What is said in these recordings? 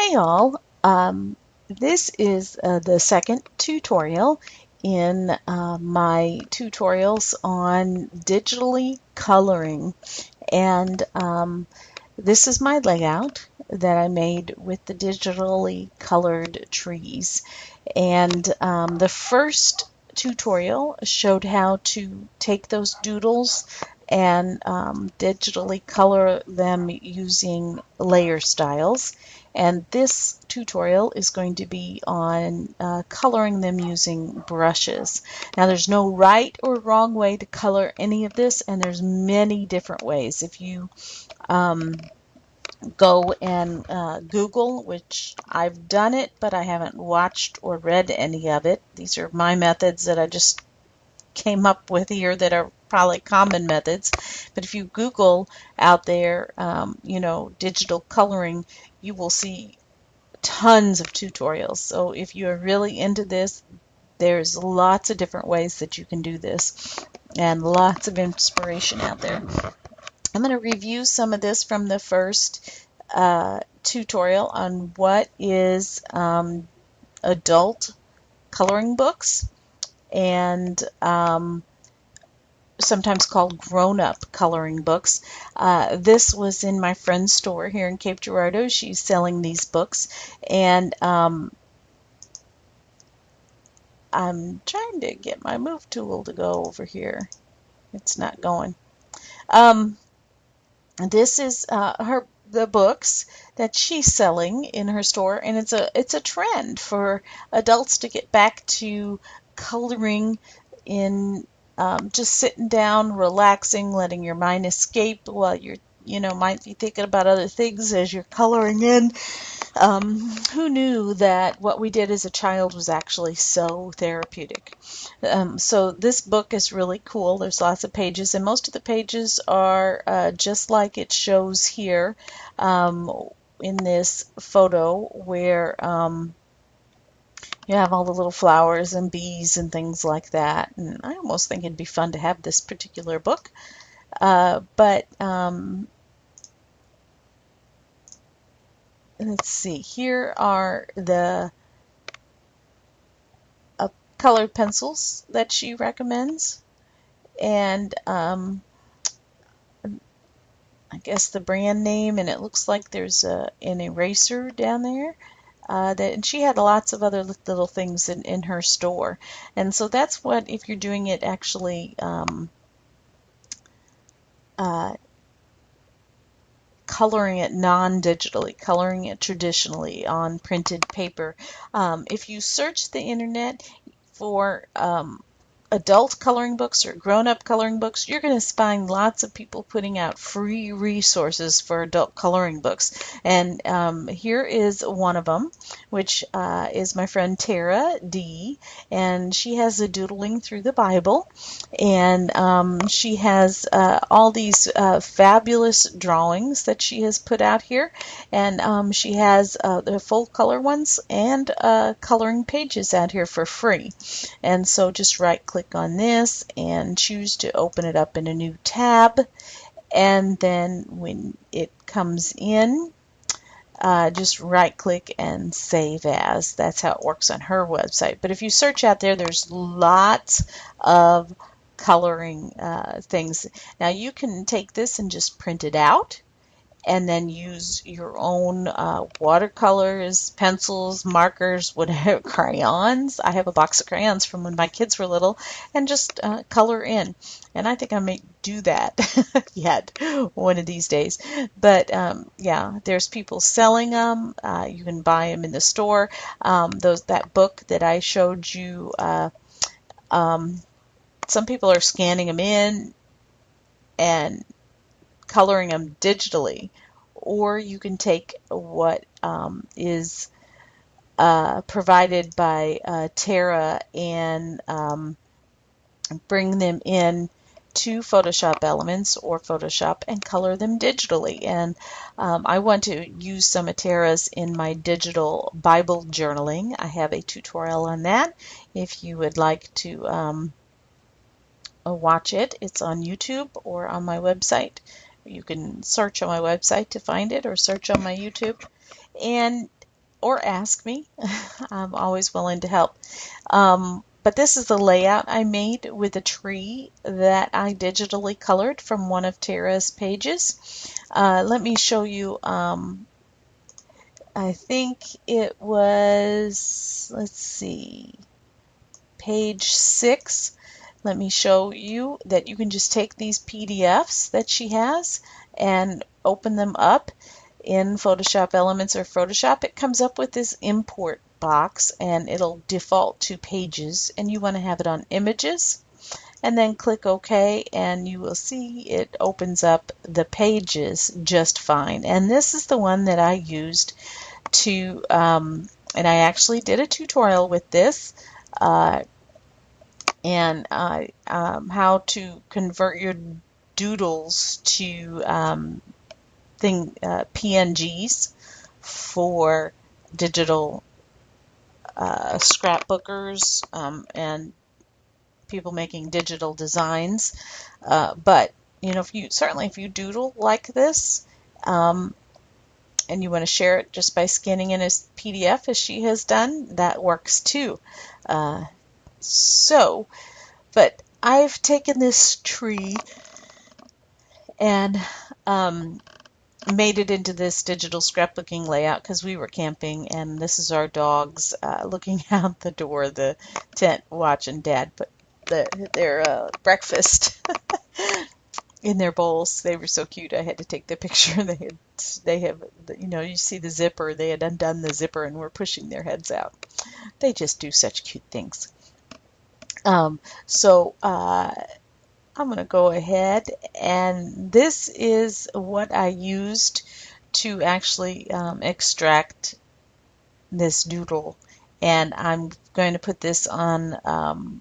Hey all, this is the second tutorial in my tutorials on digitally coloring, and this is my layout that I made with the digitally colored trees. And the first tutorial showed how to take those doodles and digitally color them using layer styles. And this tutorial is going to be on coloring them using brushes. Now there's no right or wrong way to color any of this, and there's many different ways. If you go and Google, which I've done it, but I haven't watched or read any of it. These are my methods that I just came up with here that are probably common methods. But if you Google out there, digital coloring, you will see tons of tutorials. So if you're really into this, there's lots of different ways that you can do this and lots of inspiration out there. I'm going to review some of this from the first tutorial on what is adult coloring books, and sometimes called grown-up coloring books. This was in my friend's store here in Cape Girardeau. She's selling these books, and I'm trying to get my move tool to go over here. It's not going. This is the books that she's selling in her store, and it's a trend for adults to get back to coloring in just sitting down, relaxing, letting your mind escape while you're might be thinking about other things as you're coloring in. Who knew that what we did as a child was actually so therapeutic? So this book is really cool. There's lots of pages, and most of the pages are just like it shows here in this photo, where you have all the little flowers and bees and things like that. And I almost think it'd be fun to have this particular book. Let's see, here are the colored pencils that she recommends, and I guess the brand name, and it looks like there's an eraser down there. And she had lots of other little things in her store, and so that's what, if you're doing it actually coloring it non-digitally, coloring it traditionally on printed paper. If you search the internet for adult coloring books or grown-up coloring books, you're going to find lots of people putting out free resources for adult coloring books. And here is one of them, which is my friend Tara D. And she has a doodling through the Bible. And she has all these fabulous drawings that she has put out here. And she has the full color ones and coloring pages out here for free. And so just right-click on this and choose to open it up in a new tab, and then when it comes in, just right-click and save as. That's how it works on her website. But if you search out there, there's lots of coloring things. Now you can take this and just print it out, and then use your own watercolors, pencils, markers, whatever, crayons. I have a box of crayons from when my kids were little, and just color in. And I think I may do that yet one of these days. But yeah, there's people selling them. You can buy them in the store. That book that I showed you, some people are scanning them in and coloring them digitally, or you can take what is provided by Tara and bring them in to Photoshop Elements or Photoshop and color them digitally. And I want to use some of Tara's in my digital Bible journaling. I have a tutorial on that. If you would like to watch it, it's on YouTube or on my website. You can search on my website to find it, or search on my YouTube. And or ask me. I'm always willing to help. But this is the layout I made with a tree that I digitally colored from one of Tara's pages. Let me show you. I think it was, let's see, page 6. Let me show you that you can just take these PDFs that she has and open them up in Photoshop Elements or Photoshop. It comes up with this import box and it'll default to pages, and you want to have it on images, and then click OK and you will see it opens up the pages just fine. And this is the one that I used to and I actually did a tutorial with this and how to convert your doodles to PNGs for digital scrapbookers and people making digital designs. But you know, if you doodle like this and you want to share it just by scanning in as PDF as she has done, that works too. But I've taken this tree and made it into this digital scrapbooking layout because we were camping, and this is our dogs looking out the door of the tent watching Dad put their breakfast in their bowls. They were so cute. I had to take the picture. They have, you know, you see the zipper. They had undone the zipper and were pushing their heads out. They just do such cute things. I'm going to go ahead, and this is what I used to actually extract this doodle, and I'm going to put this on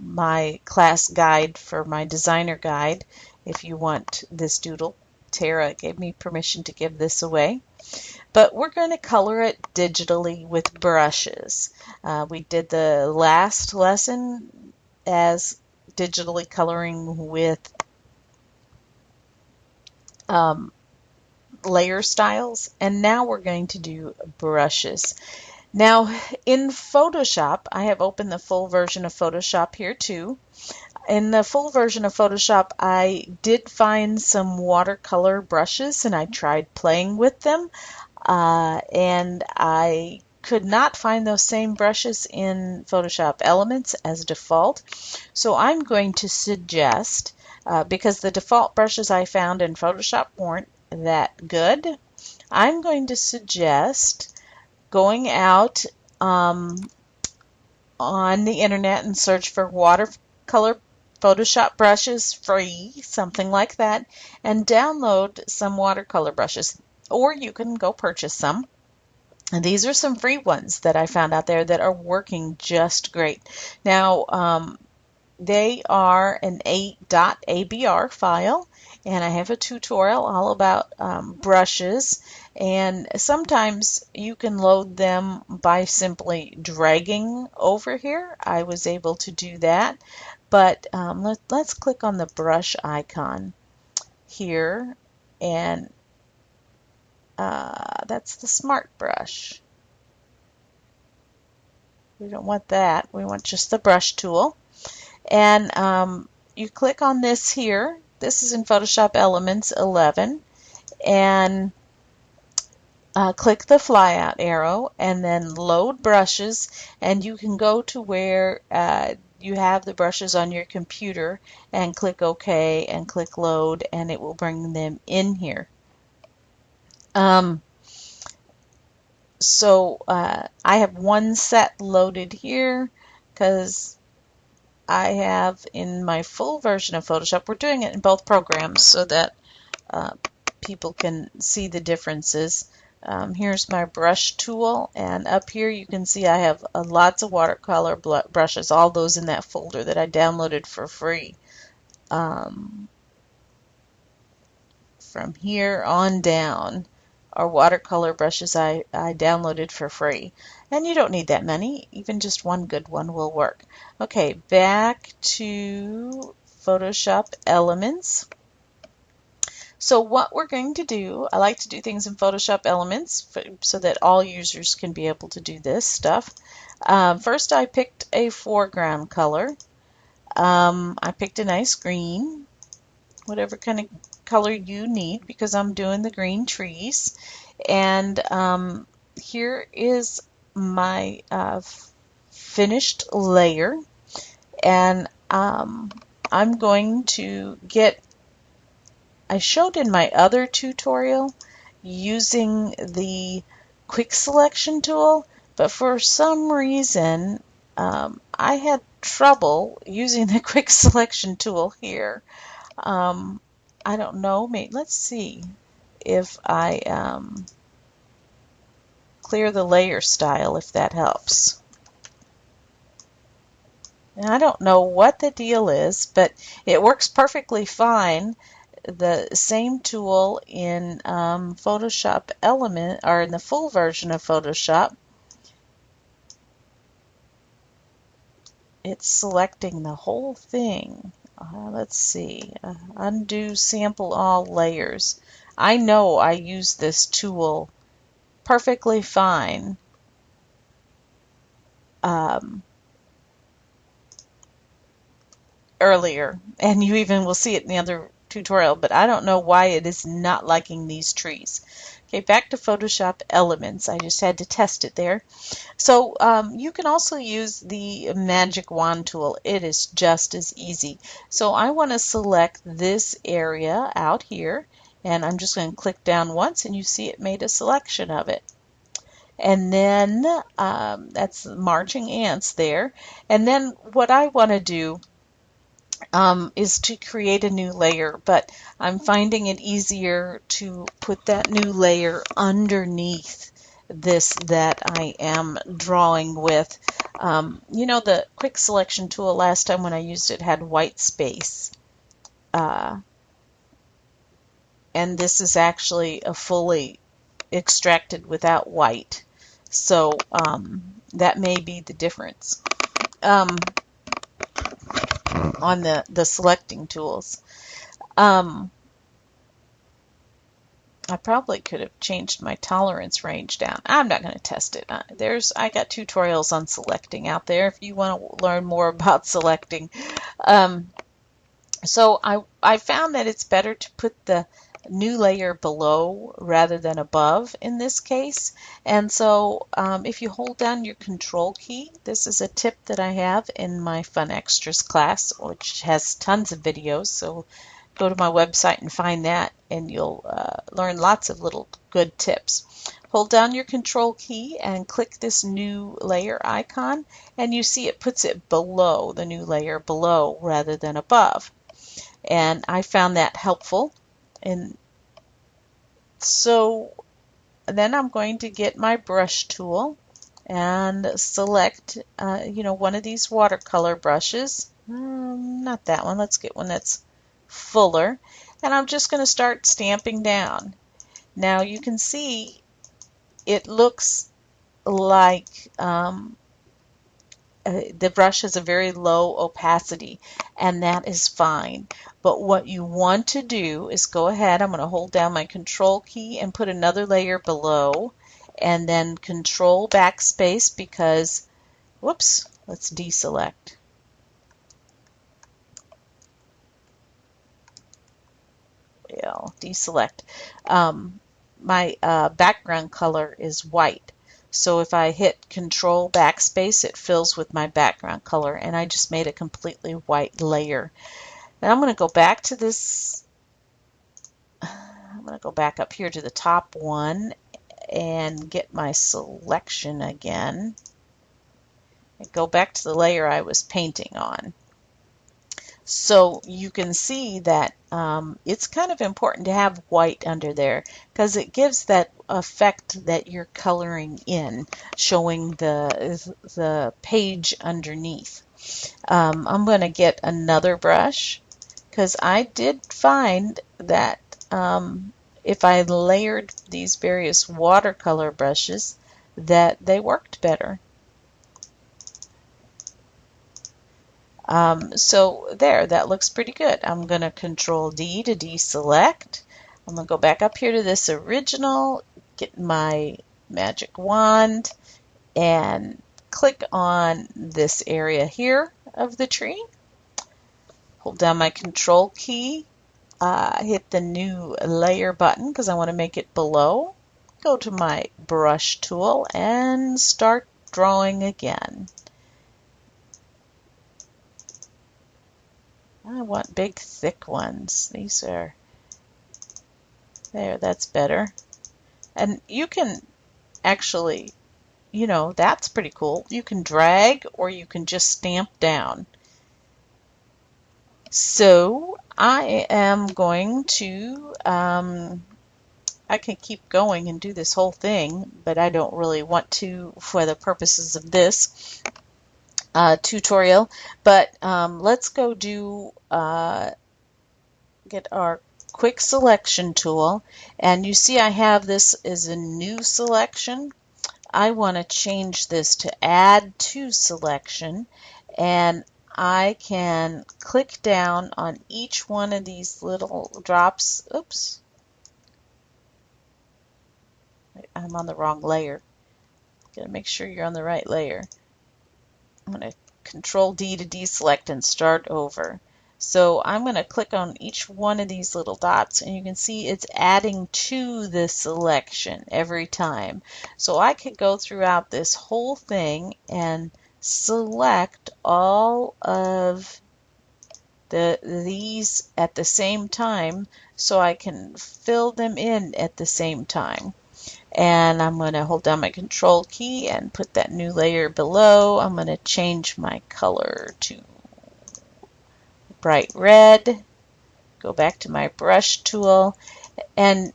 my class guide for my designer guide. If you want this doodle, Tara gave me permission to give this away. But we're going to color it digitally with brushes. We did the last lesson as digitally coloring with layer styles, and now we're going to do brushes. Now in Photoshop, I have opened the full version of Photoshop here too. In the full version of Photoshop, I did find some watercolor brushes and I tried playing with them, and I could not find those same brushes in Photoshop Elements as default. So I'm going to suggest, because the default brushes I found in Photoshop weren't that good, I'm going to suggest going out on the internet and search for watercolor Photoshop brushes free, something like that, and download some watercolor brushes. Or you can go purchase some. And these are some free ones that I found out there that are working just great. Now, they are an .abr file, and I have a tutorial all about brushes, and sometimes you can load them by simply dragging over here. I was able to do that, but let's click on the brush icon here, and that's the Smart Brush. We don't want that. We want just the brush tool. And you click on this here. This is in Photoshop Elements 11. And click the flyout arrow and then load brushes. And you can go to where you have the brushes on your computer and click OK and click load, and it will bring them in here. I have one set loaded here because I have in my full version of Photoshop, we're doing it in both programs so that people can see the differences. Here's my brush tool, and up here you can see I have lots of watercolor brushes, all those in that folder that I downloaded for free. From here on down are watercolor brushes I downloaded for free. And you don't need that many, even just one good one will work. Okay, back to Photoshop Elements. So what we're going to do, I like to do things in Photoshop Elements so that all users can be able to do this stuff. First I picked a foreground color. I picked a nice green, whatever kind of color you need, because I'm doing the green trees. And here is my finished layer, and I'm going to get, I showed in my other tutorial using the quick selection tool, but for some reason I had trouble using the quick selection tool here. I don't know, maybe, let's see if I clear the layer style, if that helps. And I don't know what the deal is, but it works perfectly fine. The same tool in Photoshop Element, or in the full version of Photoshop, it's selecting the whole thing. Let's see, undo sample all layers. I know I use this tool perfectly fine. Earlier, and you even will see it in the other tutorial, but I don't know why it is not liking these trees. Okay, back to Photoshop Elements. I just had to test it there. So you can also use the magic wand tool. It is just as easy. So I want to select this area out here, and I'm just going to click down once, and you see it made a selection of it. And then that's marching ants there. And then what I want to do is to create a new layer, but I'm finding it easier to put that new layer underneath this that I am drawing with. You know, the quick selection tool last time when I used it had white space, and this is actually a fully extracted without white, so that may be the difference on the selecting tools. I probably could have changed my tolerance range down. I'm not going to test it. I got tutorials on selecting out there if you want to learn more about selecting. So I found that it's better to put the new layer below rather than above in this case. And so if you hold down your control key, this is a tip that I have in my Fun Extras class, which has tons of videos, so go to my website and find that, and you'll learn lots of little good tips. Hold down your control key and click this new layer icon, and you see it puts it below, the new layer below rather than above. And I found that helpful. And so then I'm going to get my brush tool and select one of these watercolor brushes. Not that one, let's get one that's fuller, and I'm just going to start stamping down. Now you can see it looks like the brush has a very low opacity, and that is fine. But what you want to do is go ahead, I'm going to hold down my control key and put another layer below, and then control backspace because, whoops, let's deselect. Yeah, deselect. My background color is white. So if I hit control backspace, it fills with my background color, and I just made a completely white layer. Then I'm going to go back to this, I'm going to go back up here to the top one and get my selection again. And go back to the layer I was painting on. So you can see that it's kind of important to have white under there because it gives that effect that you're coloring in, showing the page underneath. I'm going to get another brush because I did find that if I layered these various watercolor brushes that they worked better. So there, that looks pretty good. I'm going to control D to deselect. I'm going to go back up here to this original, get my magic wand, and click on this area here of the tree. Hold down my control key, hit the new layer button because I want to make it below. Go to my brush tool and start drawing again. I want big thick ones. These are there, that's better. And you can actually, you know, that's pretty cool. You can drag or you can just stamp down. So I am going to, I can keep going and do this whole thing, but I don't really want to for the purposes of this tutorial. But let's go do, get our quick selection tool, and you see I have this as a new selection. I want to change this to add to selection, and I can click down on each one of these little drops. Oops, I'm on the wrong layer. Gotta make sure you're on the right layer. I'm going to Control D to deselect and start over. So I'm going to click on each one of these little dots, and you can see it's adding to the selection every time. So I could go throughout this whole thing and select all of these at the same time so I can fill them in at the same time. And I'm going to hold down my control key and put that new layer below. I'm going to change my color to bright red, go back to my brush tool and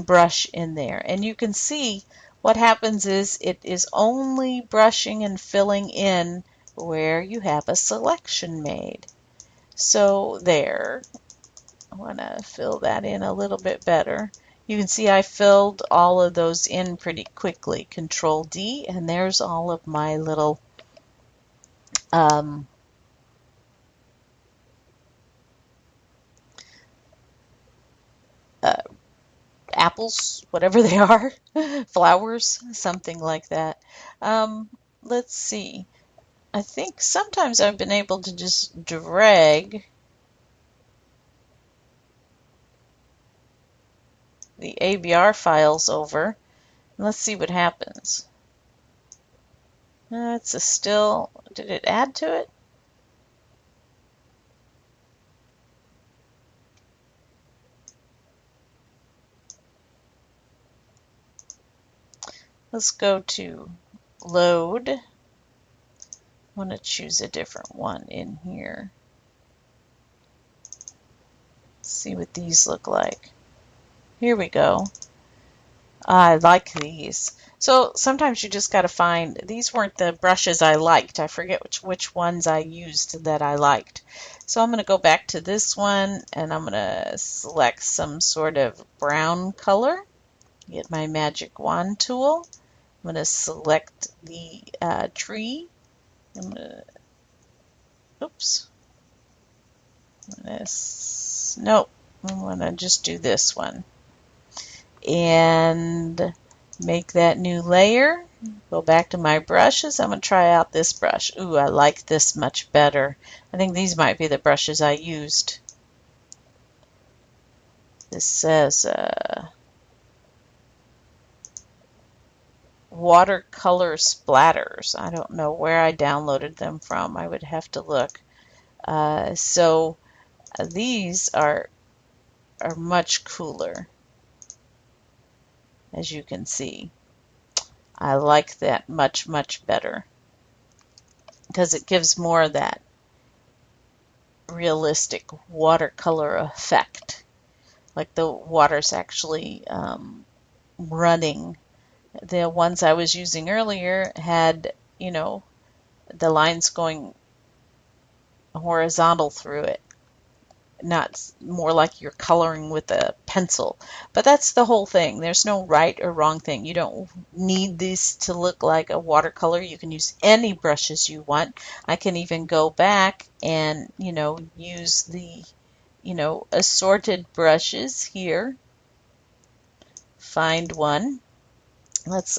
brush in there. And you can see what happens is it is only brushing and filling in where you have a selection made. So there, I want to fill that in a little bit better. You can see I filled all of those in pretty quickly. Control D, and there's all of my little apples, whatever they are, flowers, something like that. Let's see. I think sometimes I've been able to just drag the ABR files over. Let's see what happens. It's a still, did it add to it? Let's go to load. I want to choose a different one in here. Let's see what these look like. Here we go. I like these. So sometimes you just got to find, these weren't the brushes I liked. I forget which ones I used that I liked. So I'm going to go back to this one and I'm going to select some sort of brown color. Get my magic wand tool. I'm going to select the tree. I'm going to, oops. Nope. I'm going to just do this one. And make that new layer. Go back to my brushes. I'm going to try out this brush. Ooh, I like this much better. I think these might be the brushes I used. This says watercolor splatters. I don't know where I downloaded them from. I would have to look. So these are much cooler, as you can see. I like that much better because it gives more of that realistic watercolor effect, like the water's actually running. The ones I was using earlier had, you know, the lines going horizontal through it, not more like you're coloring with a pencil. But that's the whole thing. There's no right or wrong thing. You don't need this to look like a watercolor. You can use any brushes you want. I can even go back and, you know, use the, assorted brushes here. Find one. Let's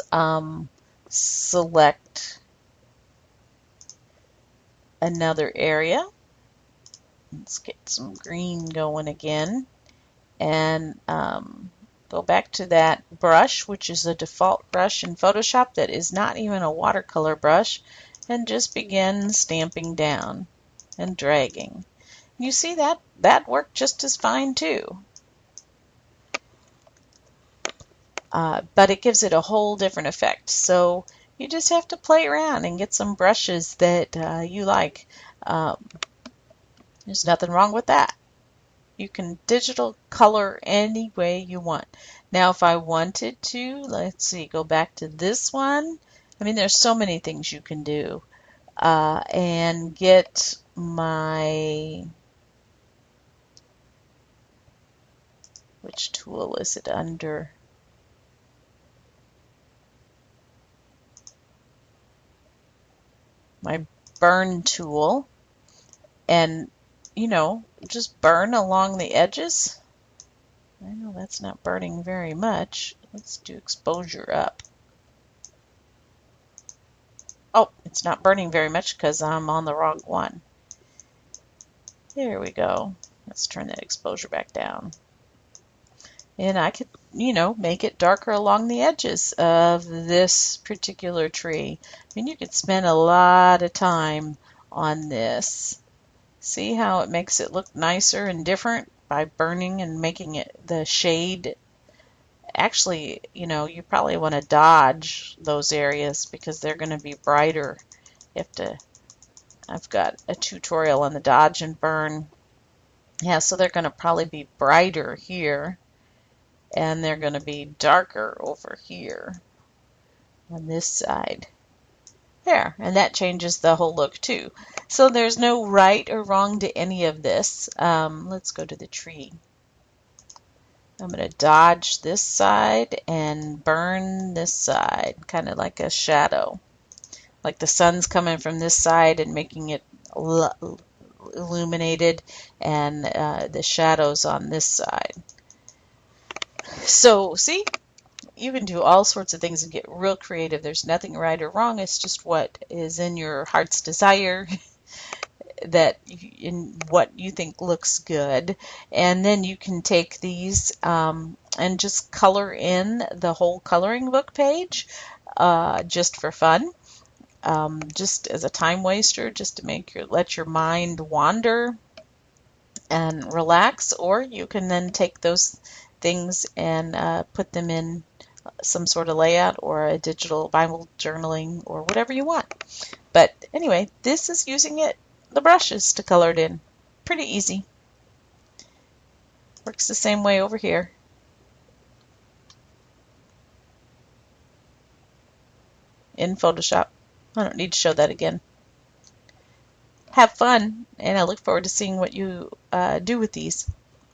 select another area. Let's get some green going again. And go back to that brush, which is a default brush in Photoshop that is not even a watercolor brush, and just begin stamping down and dragging. You see that worked just as fine too. But it gives it a whole different effect. So you just have to play around and get some brushes that you like. There's nothing wrong with that. You can digital color any way you want. Now, if I wanted to, let's see, go back to this one. I mean, there's so many things you can do. And get my, which tool is it under? My burn tool, and just burn along the edges. I know that's not burning very much. Let's do exposure up. Oh, it's not burning very much because I'm on the wrong one. There we go. Let's turn that exposure back down. And I could, make it darker along the edges of this particular tree. I mean, you could spend a lot of time on this. See how it makes it look nicer and different by burning and making it the shade. Actually, you probably want to dodge those areas because they're going to be brighter. You have to, I've got a tutorial on the dodge and burn. Yeah, so they're going to probably be brighter here, and they're going to be darker over here on this side. There, and that changes the whole look too. So there's no right or wrong to any of this. Let's go to the tree. I'm going to dodge this side and burn this side, kind of like a shadow. Like the sun's coming from this side and making it illuminated, and the shadows on this side. So see, you can do all sorts of things and get real creative. There's nothing right or wrong. It's just what is in your heart's desire, that in what you think looks good. And then you can take these and just color in the whole coloring book page just for fun, just as a time waster, just to let your mind wander and relax. Or you can then take those things and put them in some sort of layout or a digital Bible journaling or whatever you want. But anyway, this is using the brushes to color it in. Pretty easy. Works the same way over here. In Photoshop. I don't need to show that again. Have fun, and I look forward to seeing what you do with these.